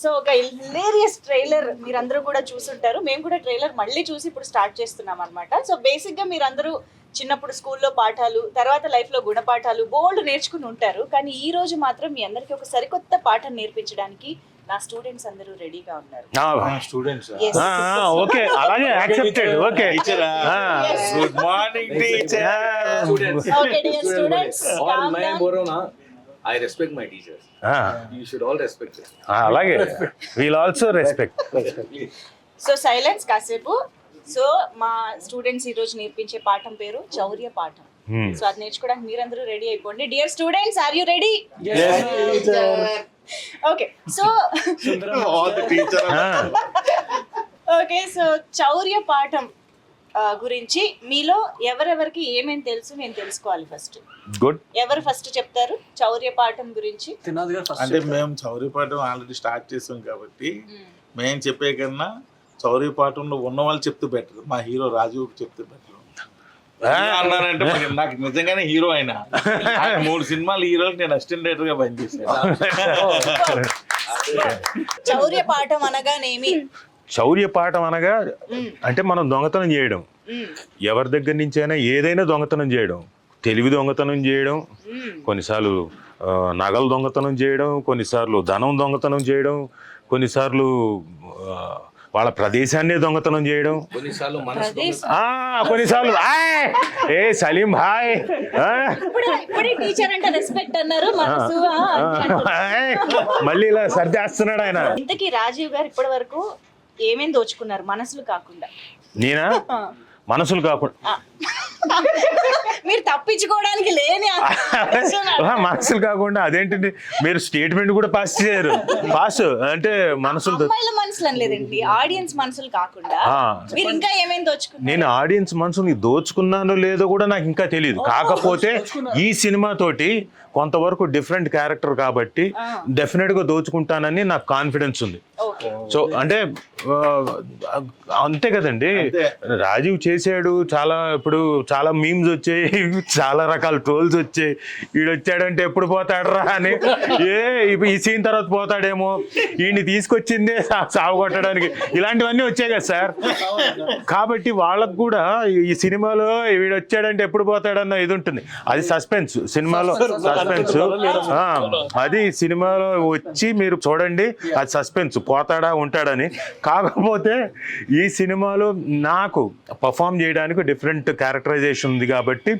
So ఒక hilarious trailer మీరందరూ కూడా చూసుంటారు. మేము కూడా ట్రైలర్ మళ్ళీ చూసి ఇప్పుడు స్టార్ట్ చేస్తున్నాం అనమాట. సో బేసిక్గా మీరందరూ చిన్నప్పుడు స్కూల్లో పాఠాలు, తర్వాత లైఫ్లో గుణపాఠాలు బోల్డ్ నేర్చుకుని ఉంటారు. కానీ ఈ రోజు మాత్రం మీ అందరికీ ఒక సరికొత్త పాఠం నేర్పించడానికి నా స్టూడెంట్స్ అందరూ రెడీగా ఉన్నారు. Students Yes. ఓకే అలాగే accepted. Okay good morning teacher. Okay, dear students, calm down. I respect my teachers. You should all respect them. అలాగే we'll also respect. So silence కాసేపు. సో మా స్టూడెంట్స్ ఈ రోజు నేర్పించే పాఠం పేరు చౌర్య పాఠం. సో అది నేర్చుకోవడానికి మీరందరూ రెడీ అయిపోండి. Dear students, are you ready? Okay. So okay, so చౌర్య పాఠం గురించి మీలో ఎవరెవరికి ఏమేమి తెలుసు నేను తెలుసుకోవాలి. First good. ఎవరు ఫస్ట్ చెప్తారు చౌర్య పాఠం గురించి? అంటే మేము చౌర్యపాఠం ఆల్రెడీ స్టార్ట్ చేసాం కాబట్టి మేము చెప్పే కన్నా చౌర్యపాఠంలో ఉన్న వాళ్ళు చెప్తే బెటర్. మా హీరో రాజు చెప్తే బెటర్ అన్నారంటే నాకు నిజంగానే హీరో అయినా 3 సినిమాలు హీరోకి నేను అసిస్టెంట్ డైరెక్టర్ గా పనిచేశాను. చౌర్య పాఠం అనగానేమి? శౌర్య పాఠం అనగా అంటే మనం దొంగతనం చేయడం, ఎవరి దగ్గర నుంచైనా ఏదైనా దొంగతనం చేయడం, తెలివి దొంగతనం చేయడం, కొన్నిసార్లు నగలు దొంగతనం చేయడం, కొన్నిసార్లు ధనం దొంగతనం చేయడం, కొన్నిసార్లు వాళ్ళ ప్రదేశాన్ని దొంగతనం చేయడం, కొన్నిసార్లు ఏ సలీం హాయ్ టీచర్ అంటే రెస్పెక్ట్ అన్నారు, మళ్ళీ ఇలా సర్దేస్తున్నాడు ఆయన. ఇంతకీ రాజీవ్ గారు ఇప్పటి వరకు ఏమేం దోచుకున్నారు మనసులు కాకుండా? నేనా? మనసులు కాకుండా మీరు తప్పించుకోవడానికి లేని మనసులు కాకుండా అదేంటండి, మీరు స్టేట్మెంట్ కూడా పాస్ చేయరు. పాస్ అంటే మనసులు, అమ్మాయిల మనసులు అనలేదండి, ఆడియన్స్ మనసులు కాకుండా మీరు ఇంకా ఏమేం దోచుకున్నారు? నేను ఆడియన్స్ మనసుని దోచుకున్నానో లేదో కూడా నాకు ఇంకా తెలియదు. కాకపోతే ఈ సినిమా తోటి కొంతవరకు డిఫరెంట్ క్యారెక్టర్ కాబట్టి డెఫినెట్ గా దోచుకుంటానని నాకు కాన్ఫిడెన్స్ ఉంది. సో అంటే అంతే కదండి. రాజీవ్ చేసాడు చాలా, ఇప్పుడు చాలా మీమ్స్ వచ్చాయి, చాలా రకాల ట్రోల్స్ వచ్చాయి. వీడు వచ్చాడంటే ఎప్పుడు పోతాడరా అని, ఈ సీన్ తర్వాత పోతాడేమో, వీడిని తీసుకొచ్చిందే సాగు కొట్టడానికి, ఇలాంటివన్నీ వచ్చాయి కదా సార్. కాబట్టి వాళ్ళకు కూడా ఈ సినిమాలో వీడు వచ్చాడంటే ఎప్పుడు పోతాడన్న ఇది ఉంటుంది. అది సస్పెన్స్, సినిమాలో సస్పెన్స్. అది సినిమాలో వచ్చి మీరు చూడండి, అది సస్పెన్స్, పోతాడా ఉంటాడని. కాకపోతే ఈ సినిమాలో నాకు పర్ఫామ్ చేయడానికి డిఫరెంట్ క్యారెక్టరైజేషన్ ఉంది కాబట్టి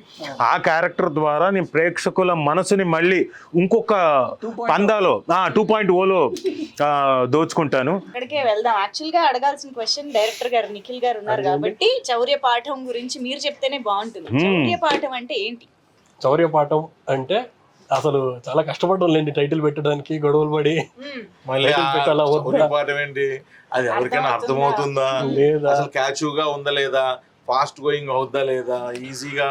ఆ క్యారెక్టర్ ద్వారా నేను ప్రేక్షకుల మనసుని మళ్ళీ ఇంకొక పందాలో 2.0లో దోచుకుంటాను. అక్కడికే వెళ్దాం. యాక్చువల్ గా అడగాల్సిన క్వశ్చన్ డైరెక్టర్ గారు నిఖిల్ గారు ఉన్నారు కాబట్టి చౌర్య పాఠం గురించి మీరు చెప్తేనే బాగుంటుంది. చౌర్య పాఠం అంటే ఏంటి? చౌర్య పాఠం అంటే అసలు చాలా కష్టపడ్డం లేండి టైటిల్ పెట్టడానికి, గొడవలు పడి పాఠం ఏంటి, అది ఎవరికైనా అర్థమవుతుందా, అసలు క్యాచ్యూగా ఉందా లేదా, ఫాస్ట్ గోయింగ్ అవుద్దా లేదా, ఈజీగా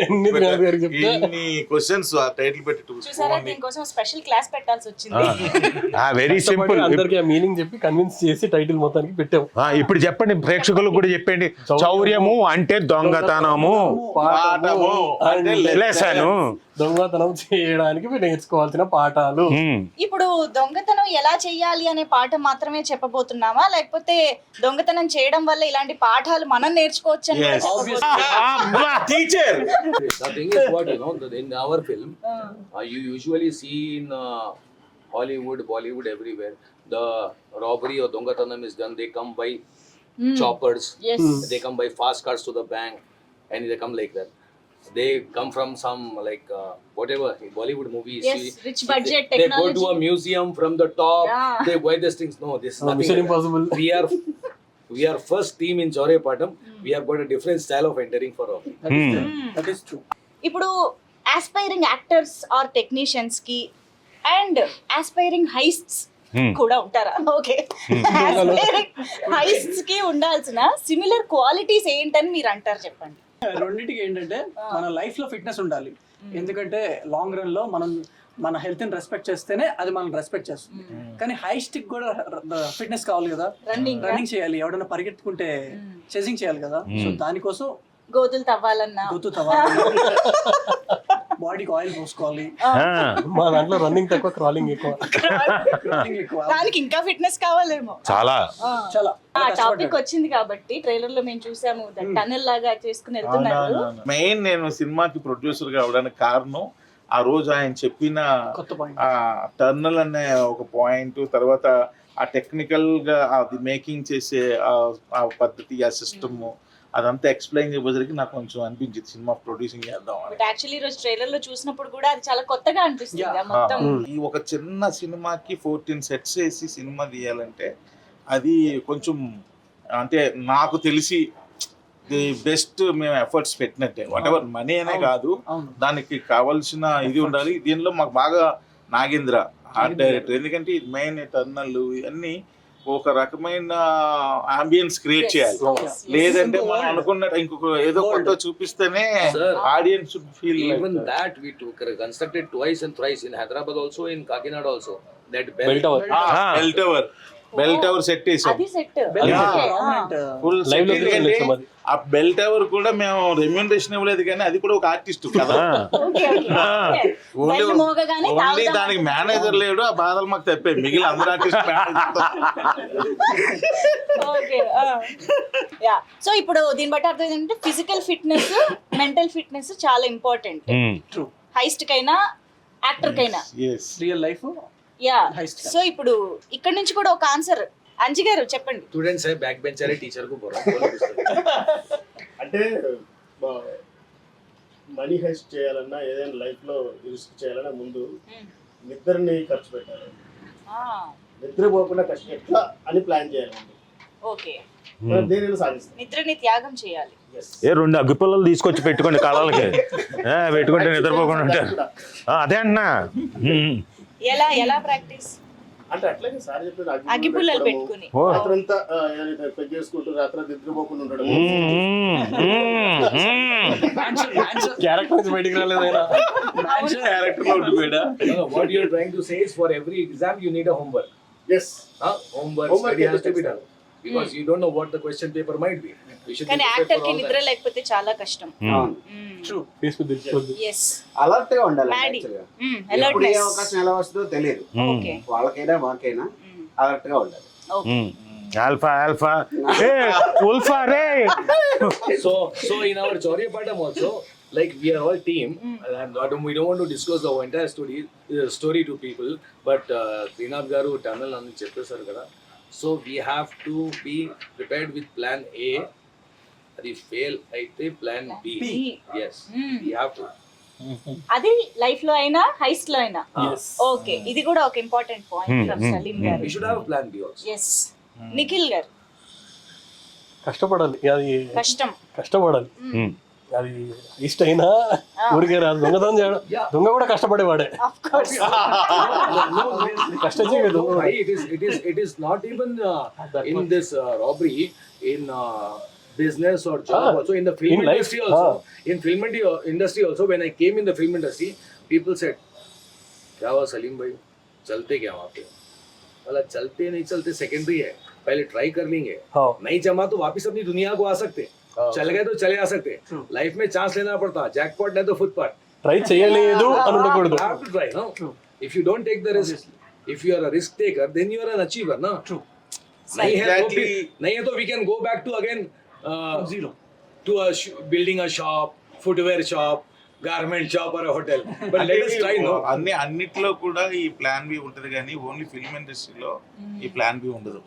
ఎన్ని క్వశ్చన్స్ ఆ టైటిల్ పెట్టి చూసారా, దీనికోసం స్పెషల్ క్లాస్ పెట్టాల్సి వచ్చింది. Very simple. అందరికి ఆ మీనింగ్ చెప్పి కన్విన్స్ చేసి టైటిల్ మొత్తానికి పెట్టాము. ఇప్పుడు చెప్పండి, ప్రేక్షకులకు కూడా చెప్పండి. చౌర్యము అంటే దొంగతనము, పాఠము అంటే లెసను, దొంగతనం చేయడానికి మీరు నేర్చుకోవాల్సిన పాఠాలు. ఇప్పుడు దొంగతనం ఎలా చేయాలి అనే పాఠం మాత్రమే చెప్పబోతున్నామా, లేకపోతే దొంగతనం చేయడం వల్ల ఇలాంటి పాఠాలు మనం నేర్చుకోవచ్చు? Teacher. The thing is what, in our film, you usually see in Hollywood, Bollywood, everywhere, the robbery or dongatanam is done. They come by choppers. Yes. They come by fast cars to the bank, and they come like that. They come from some whatever Bollywood movies. Yes, rich budget they technology. go to a museum from the top. Yeah. They buy these things. No, this is nothing. Mission like Impossible. We are first team in Chaurya Patam. We have got a different style of entering for all. That is true. ఇప్పుడు aspiring actors are technicians కి and aspiring హైస్ట్స్ కూడా ఉంటారా? Okay, aspiring హైస్ట్స్ కి ఉండాల్సిన similar qualities ఏంటని మీరు అంటారు, చెప్పండి. రెండింటికి ఏంటంటే మన లైఫ్ లో ఫిట్నెస్ ఉండాలి. ఎందుకంటే లాంగ్ రన్ లో మనం మన హెల్త్ ని రెస్పెక్ట్ చేస్తేనే అది మనం రెస్పెక్ట్ చేస్తుంది. కానీ హైస్టిక్ కూడా ఫిట్నెస్ కావాలి కదా, రన్నింగ్ చేయాలి, ఎవడైనా పరిగెత్తుకుంటే చేసింగ్ చేయాలి కదా. సో దానికోసం గోతులు తవ్వాలన్నా గోతు తవ్వాలి, బాడీ బాడీకి ఆయిల్ పోసుకోవాలి, మా దాంట్లో రన్నింగ్ తక్కువ క్రాలింగ్ ఎక్కువ. running ఎక్కువ. దానికి ఇంకా ఫిట్నెస్ కావాలేమో. చాలా చాలా ఆ టాపిక్ వచ్చింది కాబట్టి ట్రైలర్ లో మేము చూసాము టనల్ లాగా చేసుకుని వెళ్తున్నారు. మెయిన్ నేను సినిమాకి ప్రొడ్యూసర్ కావడానికి కారణం ఆ రోజు ఆయన చెప్పిన కొత్త పాయింట్. ఆ టర్నల్ అనే ఒక పాయింట్, తర్వాత ఆ టెక్నికల్ గా అది మేకింగ్ చేసే ఆ పద్ధతి, ఆ సిస్టమ్ అదంతా ఎక్స్ప్లెయిన్ చేయబోసరికి నాకు కొంచెం అనిపించింది సినిమా ప్రొడ్యూసింగ్ చేద్దాం అని. బట్ యాక్చువల్లీ ఈ రోజు ట్రైలర్ లో చూసినప్పుడు కూడా అది చాలా కొత్తగా అనిపిస్తుంది ఆ మొత్తం. ఈ ఒక చిన్న సినిమాకి 14 సెట్స్ వేసి సినిమా తీయాలంటే అది కొంచెం అంటే నాకు తెలిసి ది బెస్ట్ మేము ఎఫర్ట్స్ పెట్టినట్టే. వాట్ ఎవర్ మనీ అనే కాదు, అవును. దానికి కావాల్సిన ఇది ఉండాలి. దీనిలో మాకు బాగా నాగేంద్ర ఆర్ట్ డైరెక్టర్, ఎందుకంటే ఇది మెయిన్ టర్నల్ ఇవన్నీ ఒక రకమైన అంబియన్స్ క్రియేట్ చేయాలి. లేదంటే మనం అనుకున్నట్టు ఇంకొక ఏదో కొత్త చూపిస్తేనే Sir, audience feel. even that we took constructed twice and thrice in Hyderabad also, in Kakinada also. That bell. Belt our bell tower set వేసాం, అది సెట్. ఫుల్ లైవ్ లో ఎందుకంటే చూసాం అది. ఆ బెల్ టవర్ కూడా మేము రెమ్యూనరేషన్ ఇవ్వలేదు, కానీ అది కూడా ఒక ఆర్టిస్ట్ కదా. ఓన్లీ మోగగానే ఓన్లీ దానికి మేనేజర్ లేడు, ఆ బాధలు మాకు తప్పాయి. మిగిలిన అందరు ఆర్టిస్ట్ ఓకే. యా, సో ఇప్పుడు దీన్ని బట్టి అర్థం ఏంటంటే ఫిజికల్ ఫిట్నెస్, మెంటల్ ఫిట్నెస్ చాలా ఇంపార్టెంట్. ట్రూ. హైస్ట్ కైనా యాక్టర్ కైనా. Real life yeah, Heist. So ఇప్పుడు ఇక్కడ నుంచి కూడా ఒక ఆన్సర్ అంజి గారు చెప్పండి. Students है back bencher है teacher को बोल అంటే మనీ హెస్ట్ చేయాలన్నా ఏదైనా లైఫ్ లో రిస్క్ చేయాలన్నా ముందు నిద్రని ఖర్చు పెట్టాలి. నిద్రపోకుండా కష్టం ఎట్లా అని ప్లాన్ చేయాలండి. ఓకే, మనం దేనిని సాధిస్తాం. నిద్రని త్యాగం చేయాలి. ఏ 2 అగ్గిపుల్లలు తీసుకొచ్చి పెట్టుకోండి కళలకి, పెట్టుకుంటే నిద్రపోకుండా ఉంటారు. అదే అన్నా. ఎలా ఎలా ప్రాక్టీస్? అంటే అట్లాగే సార్ చెప్పిన అగ్గిపుల్లలు పెట్టుకుని రాత్రంతా పెగ్ చేసుకుంటూ రాత్రి నిద్రపోకుండా ఉండడం. క్యారెక్టర్ నుంచి బయటికి రాలేదైనా. క్యారెక్టర్ లో ఉండిపోయాడా? What you are trying to say is for every exam you need a homework. Yes Homework Homework study has to be is done. Because you don't know what the question paper might be. You should be కానీ prepared actor for కి all నిద్ర that. లేకపోతే చాలా కష్టం. True. తీసుకుని తెచ్చుకోవద్దు. Yes, alert గా ఉండాలి. Maddy. actually గా. ఎప్పుడు ఏ అలర్ట్నెస్. అవకాశం ఎలా వస్తుందో తెలియదు. ఓకే. వాళ్ళకైనా మాకైనా అలర్ట్ గా ఉండాలి. Okay. Alpha alpha A ULFA ray. So in our Chaurya Patam also, like we are all team, and we don't want to disclose the entire story to people, but Srinath garu tunnel అని చెప్పేశారు కదా. So we have to be prepared with plan A. అది fail అయితే plan B. Yes, we have to. అది life లో అయినా heist లో అయినా. ఓకే, ఇది కూడా ఒక ఇంపార్టెంట్ పాయింట్ ఫ్రమ్ సలీం గారు. We should have a plan B also. Yes, Nikhil garu. కష్టపడాలి, అది కష్టం. కష్టపడాలి. అది ఇష్ట అయినా ఊరికే రాదు. దొంగతనం చేయడం, దొంగ కూడా కష్టపడేవాడే. Of course. కష్టజీవి దొంగ కూడా. It is not even in this robbery, in business or job also, in the film In life, industry also. In film industry also, when I came in the film industry, people said, क्या हुआ सलीम भाई, चलते क्या वहाँ पे? बोला चलते नहीं चलते सेकेंडरी है, पहले ट्राई कर लेंगे, हाँ. नहीं जमा तो वापिस अपनी दुनिया को आ सकते, चल गए तो चले आ सकते. लाइफ में चांस लेना पड़ता, जैकपॉट नहीं तो फुटपाथ. ట్రై చేయలేదు అని ఉండకూడదు. You have to try, no? If you don't take the risk, if you are a risk taker, then you are an achiever, no? True. नहीं है तो Exactly. नहीं है तो we can go back to again Zero. to building a shop, footwear shop, garment shop or a hotel. But let us try, no? అన్నిట్లో కూడా ఈ plan B ఉంటది, కానీ ఓన్లీ ఫిల్మ్ ఇండస్ట్రీలో ఈ ప్లాన్ బి ఉండదు.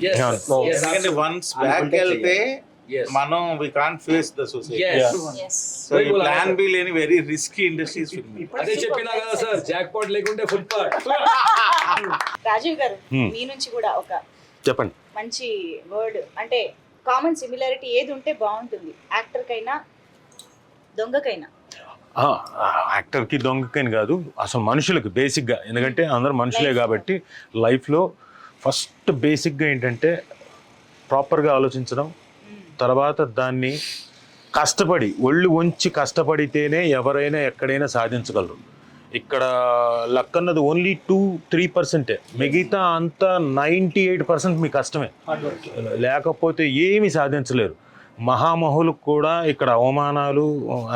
Yes, Yeah. yes, ఎందుకంటే once back వెళ్తే yes, మనం we can't face the society. yes. Yes. So ఈ ప్లాన్ బి లేని వెరీ రిస్కీ ఇండస్ట్రీస్ ఫిల్మ్. అదే చెప్పినా కదా సార్, జాక్పాట్ లేకుంటే ఫుట్పాత్. రాజీవ్ గారు, మీ నుంచి కూడా ఒక చెప్పండి. మంచి వర్డ్, అంటే కామన్ సిమిలారిటీ ఏది ఉంటే బాగుంటుంది యాక్టర్ కైనా దొంగకైనా? యాక్టర్కి దొంగకని కాదు, అసలు మనుషులకి బేసిక్గా, ఎందుకంటే అందరూ మనుషులే కాబట్టి లైఫ్లో ఫస్ట్ బేసిక్గా ఏంటంటే ప్రాపర్గా ఆలోచించడం, తర్వాత దాన్ని కష్టపడి ఒళ్ళు వంచి కష్టపడితేనే ఎవరైనా ఎక్కడైనా సాధించగలరు. ఇక్కడ లక్ అన్నది ఓన్లీ 2-3%. మిగతా అంతా 98% మీ కష్టమే, లేకపోతే ఏమీ సాధించలేరు. మహామహులకు కూడా ఇక్కడ అవమానాలు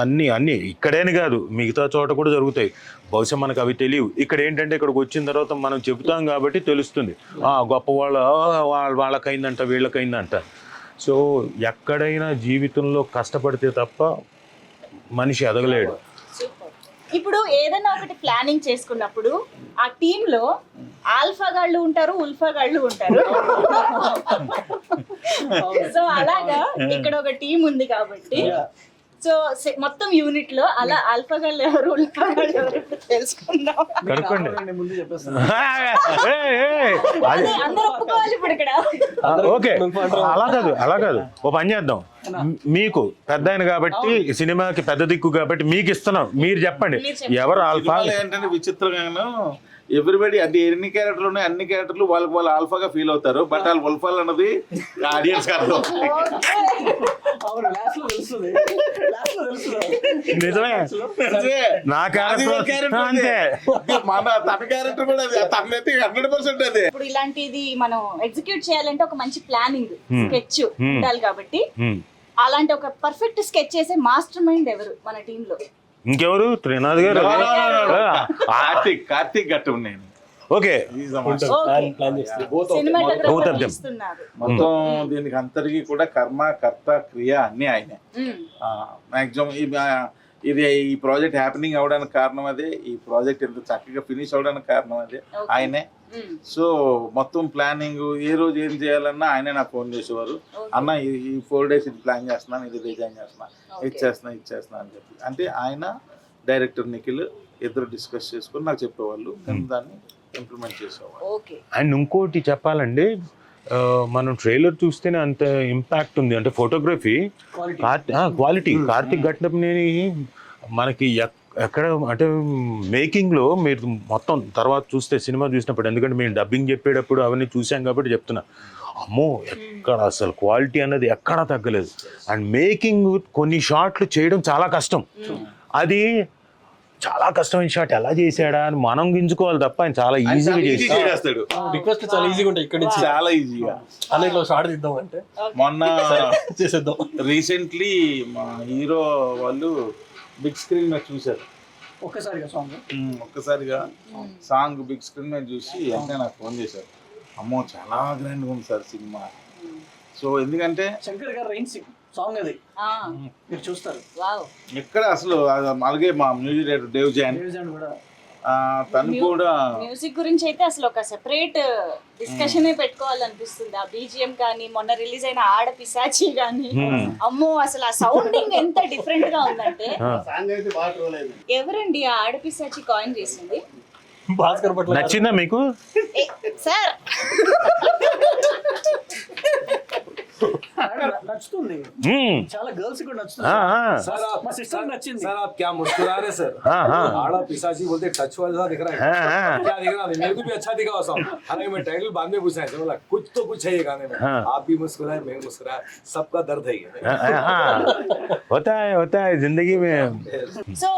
అన్నీ ఇక్కడేని కాదు, మిగతా చోట కూడా జరుగుతాయి. బహుశా మనకు అవి తెలియవు. ఇక్కడ ఏంటంటే ఇక్కడికి వచ్చిన తర్వాత మనం చెబుతాం కాబట్టి తెలుస్తుంది. గొప్ప వాళ్ళకైందంట, వీళ్ళకైందంట. సో ఎక్కడైనా జీవితంలో కష్టపడితే తప్ప మనిషి ఎదగలేడు. ఇప్పుడు ఏదైనా ఒకటి ప్లానింగ్ చేసుకున్నప్పుడు ఆ టీమ్ లో ఆల్ఫా గాళ్ళు ఉంటారు, ఉల్ఫా గాళ్ళు ఉంటారు. సో అలాగా ఇక్కడ ఒక టీం ఉంది కాబట్టి సో మొత్తం యూనిట్ లో అలా ఆల్ఫా గాళ్ళు ఎవరు, ఉల్ఫా గాళ్ళు ఎవరు తెలుసుకుందాం. కనుక్కోండి. ముందు చెప్పేస్తాను. అదే అందరూ ఒప్పుకోవాలి ఇప్పుడు ఇక్కడ. ఓకే, అలా కాదు ఓ పని చేద్దాం. మీకు పెద్ద ఆయన కాబట్టి సినిమాకి పెద్ద దిక్కు కాబట్టి మీకు ఇస్తున్నాం, మీరు చెప్పండి ఎవరు ఆల్ఫా. ఏంటంటే విచిత్రంగాను ఎవ్రీబడి అంటే ఎన్ని క్యారెక్టర్లు ఉన్నాయి అన్ని క్యారెక్టర్లు వాళ్ళు ఆల్ఫాగా ఫీల్ అవుతారు. బట్ వాళ్ళు ఉల్ఫాల్ అన్నది ఆడియన్స్ అర్థం. అవును, లాస్ట్ లో తెలుస్తుంది. నిజమే, నా క్యారెక్టర్ అంతే, మన తన క్యారెక్టర్ కూడా అది తనైతే 100% అదే. ఇప్పుడు ఇలాంటిది మనం ఎగ్జిక్యూట్ చేయాలంటే ఒక మంచి ప్లానింగ్ స్కెచ్ ఉండాలి కాబట్టి అలాంటి ఒక పర్ఫెక్ట్ స్కెచ్ చేసే మాస్టర్ మైండ్ ఎవరు మన టీమ్ లో? ఇంకెవరు? త్రినాథ్ గారు. కార్తీక్ గట్టు నేను. ఓకే, మొత్తం దీనికి అంతటికి కూడా కర్మ కర్త క్రియ అన్ని ఆయనే. మాక్సిమం ఇది ఈ ప్రాజెక్ట్ హ్యాపెనింగ్ అవడానికి కారణం అదే, ఈ ప్రాజెక్ట్ ఎంత చక్కగా ఫినిష్ అవడానికి కారణం అదే ఆయనే. సో మొత్తం ప్లానింగ్ ఏ రోజు ఏం చేయాలన్నా ఆయనే నాకు ఫోన్ చేసేవారు. అన్న ఈ 4 days ఇది ప్లాన్ చేస్తున్నాను, ఇది డిజైన్ చేస్తున్నా, ఇచ్చేస్తున్నా అని చెప్పి. అంటే ఆయన డైరెక్టర్ నిఖిల్ ఇద్దరు డిస్కస్ చేసుకుని నాకు చెప్పేవాళ్ళు, నేను దాన్ని ఇంప్లిమెంట్ చేసేవాళ్ళు. అండ్ ఇంకోటి చెప్పాలండి, మనం ట్రైలర్ చూస్తేనే అంత ఇంపాక్ట్ ఉంది. అంటే ఫోటోగ్రఫీ క్వాలిటీ కార్తీక్ ఘట్టంనేని మనకి ఎక్కడ అంటే మేకింగ్లో మీరు మొత్తం తర్వాత చూస్తే సినిమా చూసినప్పుడు, ఎందుకంటే మేము డబ్బింగ్ చెప్పేటప్పుడు అవన్నీ చూసాం కాబట్టి చెప్తున్నా, అమ్మో ఎక్కడ అసలు క్వాలిటీ అన్నది ఎక్కడా తగ్గలేదు. అండ్ మేకింగ్ కొన్ని షాట్లు చేయడం చాలా కష్టం. అది చాలా కష్టమైన షాట్ ఎలా చేశాడా అని మనం గింజుకోవాలి తప్ప ఆయన చాలా ఈజీగా చేస్తాడు. రిక్వెస్ట్ చాలా ఈజీగా ఉంటాయి ఇక్కడ నుంచి, చాలా ఈజీగా. అన్నిట్లో షార్ట్ తీద్దాం అంటే మొన్న చేసేద్దాం. రీసెంట్లీ మా హీరో వాళ్ళు బిగ్ స్క్రీన్ మీద చూశారు. ఒక్కసారిగా సాంగ్ బిగ్ స్క్రీన్ మీద చూసి అంటే నాకు ఫోన్ చేశారు, అమ్మో చాలా గ్రాండ్గా ఉంది సార్ సినిమా. సో ఎందుకంటే శంకర్ గారు రైన్ సాంగ్ అది మీరు చూస్తారు ఎక్కడ అసలు అలాగే మా మ్యూజిక్ డైరెక్టర్ దేవ్ జాన్ కూడా తను కూడా మ్యూజిక్ గురించి అయితే అసలు ఒక సెపరేట్ డిస్కషన్ పెట్టుకోవాలనిపిస్తుంది. ఆ బీజిఎం కానీ మొన్న రిలీజ్ అయిన ఆడ పిశాచి కానీ, అమ్మో అసలు ఆ సౌండింగ్ ఎంత డిఫరెంట్ గా ఉందంటే. ఎవరండి ఆ ఆడ పిశాచి కాయిన్ చేసింది? భాస్కర్ పట్ల నచ్చిందా మీకు సార్? నచ్చుతుంది, చాలా గర్ల్స్ కూడా నచ్చుతుంది. మా సిస్టర్ నచ్చింది. सर आप क्या मुस्कुरा रहे सर? आड़ा पिशाची बोलते टच वाला दिख रहा है, क्या दिख रहा है? मेरे को भी अच्छा दिखा वो सॉन्ग, हालांकि मैं टाइटल बाद में पूछा है, बोला कुछ तो कुछ है ये गाने में, आप भी मुस्कुराए मैं मुस्कुराए, सबका दर्द है ये. होता है जिंदगी में. సో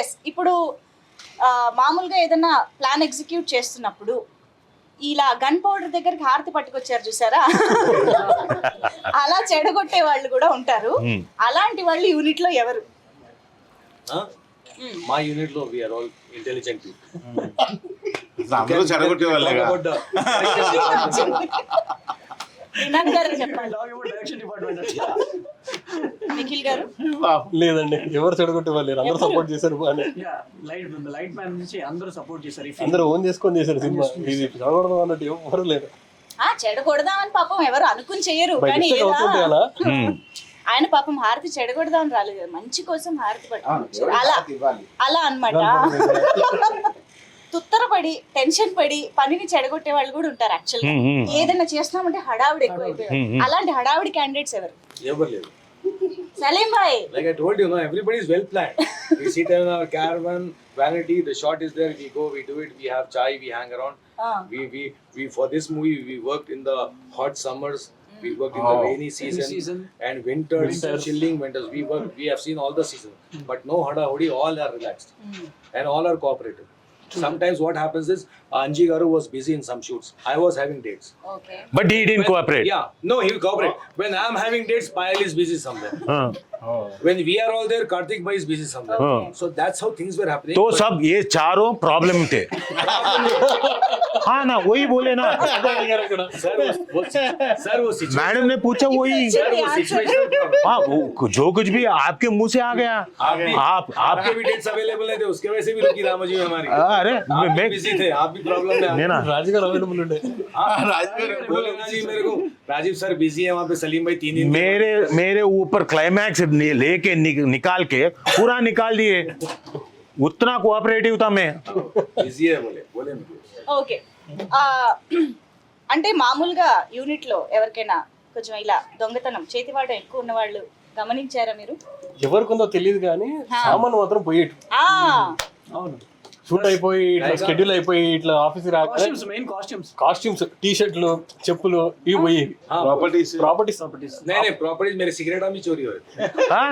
ఎస్, ఇప్పుడు మామూలుగా ఏదైనా ప్లాన్ ఎగ్జిక్యూట్ చేస్తున్నప్పుడు ఇలా గన్ పౌడర్ దగ్గరికి హారతి పట్టుకొచ్చారు చూసారా, అలా చెడగొట్టే వాళ్ళు కూడా ఉంటారు. అలాంటి వాళ్ళు యూనిట్ లో ఎవరు? మా యూనిట్ లో we are all intelligent people. అందరూ చెడగొట్టే వాళ్ళే. నిఖిల్ గారు లేదండి, ఎవరు చెడగొట్టే వాళ్ళు అందరూ సపోర్ట్ చేశారు. లైట్ మ్యాన్ నుంచి అందరూ సపోర్ట్ చేశారు, అందరూ ఓన్ చేసుకొని చేశారు సినిమా. ఇది చెడగొడదాం అన్నట్టు ఎవరు లేరు. చెడగొడదామని పాపం ఎవరు అనుకుని చెయ్యరు, కానీ ఆయన పాపం హారతి చెడగొడదామని రాలేదు, మంచి కోసం హారతి పట్టుకోవచ్చు. అలా అన్నమాట. తుత్తరపడి టెన్షన్ పడి పనిని చెడగొట్టే వాళ్ళు కూడా ఉంటారు. యాక్చువల్గా ఏదైనా చేస్తున్నామంటే హడావిడి ఎక్కువైపోయారు. అలాంటి హడావిడి క్యాండిడేట్స్ ఎవరు? ఎవరు లేరు. Salim bhai, like I told you, no, everybody is well planned. We sit in our caravan, vanity, the shot is there, we go, we do it, we have chai, we hang around. We for this movie we worked in the hot summers, we worked in the rainy season and winters, chilling winters. We have seen all the seasons, but no hada hodi, all are relaxed and all are cooperative. Sometimes what happens is Anji Garu was busy in some shoots. I was having dates. Okay but he did cooperate. Yeah, no, he will cooperate. When I'm having dates, Payal is busy somewhere. When we are all there, Karthik Bhai is busy somewhere. So that's how things were happening. तो But सब ये चारों problem थे. हाँ ना वही बोले ना. sir, वो situation. मैडम ने पूछा वही. Sir, वो situational problem. हाँ वो जो कुछ भी आपके मुंह से आ गया. आप आपके भी डेट्स अवेलेबल नहीं थे, उसके वजह से भी रुकी रामोजी में हमारी. अरे आप मैं बिजी थे, आप भी प्रॉब्लम में. नहीं ना. రాజు గారు అవైలబుల్ ఉండే. बोले ना जी मेरे को, राजीव सर बिजी है वहाँ पे, सलीम भाई 3 दिन. मेरे ऊपर क्लाइमैक्स लेके निकाल के पूरा निकाल दिए. उतना कोऑपरेटिव था मैं. बिजी है बोले मुझे. ఓకే అంటే మామూలుగా యూనిట్ లో ఎవరికైనా కొంచెం ఇలా దొంగతనం చేతివాటం ఎక్కువ ఉన్న వాళ్ళు గమనించారా మీరు? ఎవరికొందో తెలియదు కానీ సామాన్ మాత్రం పోయేటు. ఆ అవును. షూట్ అయిపోయి ఇట్లా స్కెడ్యూల్ అయిపోయి ఇట్లా ఆఫీస్ రాక costumes, main costumes. Costumes, T షర్ట్లు, చెప్పులు ఇవి పోయేవి. ప్రాపర్టీస్ ప్రాపర్టీస్ नहीं प्रॉपर्टीज मेरे सिगरेट में चोरी हो रहे थे. हाँ?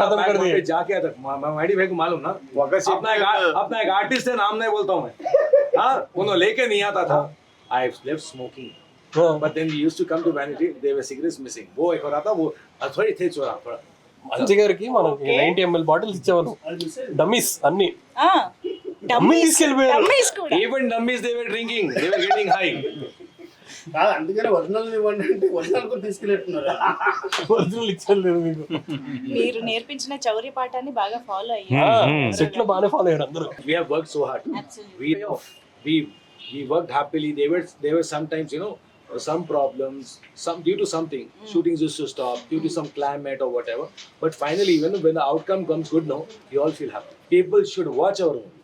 खत्म कर दिए. जाके आता मैडी भाई को मालूम ना, अपना एक आर्टिस्ट है, नाम नहीं बोलता हूँ मैं. हाँ, उन्होंने लेके नहीं आता था. I left smoking, but then we used to come to Vanity. There were cigarettes missing. वो एक और आता वो थोड़ी थे चोरा थोड़ा. మంచి గారికి మనం 90 ml బాటిల్స్ ఇచ్చేవాళ్ళం. డమ్మీస్ అన్ని ఆ డమ్మీస్ తీసుకెళ్ళిపోయారు. డమ్మీస్ కూడా Even dummies they were drinking. They were getting high. కాదు, అందుకని ఒరిజినల్ ఇవ్వండి అంటే ఒరిజినల్ కూడా తీసుకెళ్ళిట్టున్నారు. ఒరిజినల్ ఇచ్చేయలేదు మీకు. మీరు నేర్పించిన చౌర్య పాఠాన్ని బాగా ఫాలో అయ్యారు. సెట్ లో బాగానే ఫాలో అయ్యారు అందరూ. We have worked so hard. Absolutely. We worked happily. There were sometimes, you know, some problems, due to something. Shootings used to stop due to some climate or whatever. But finally, when the outcome comes good, no, you all feel happy. People should watch our movie.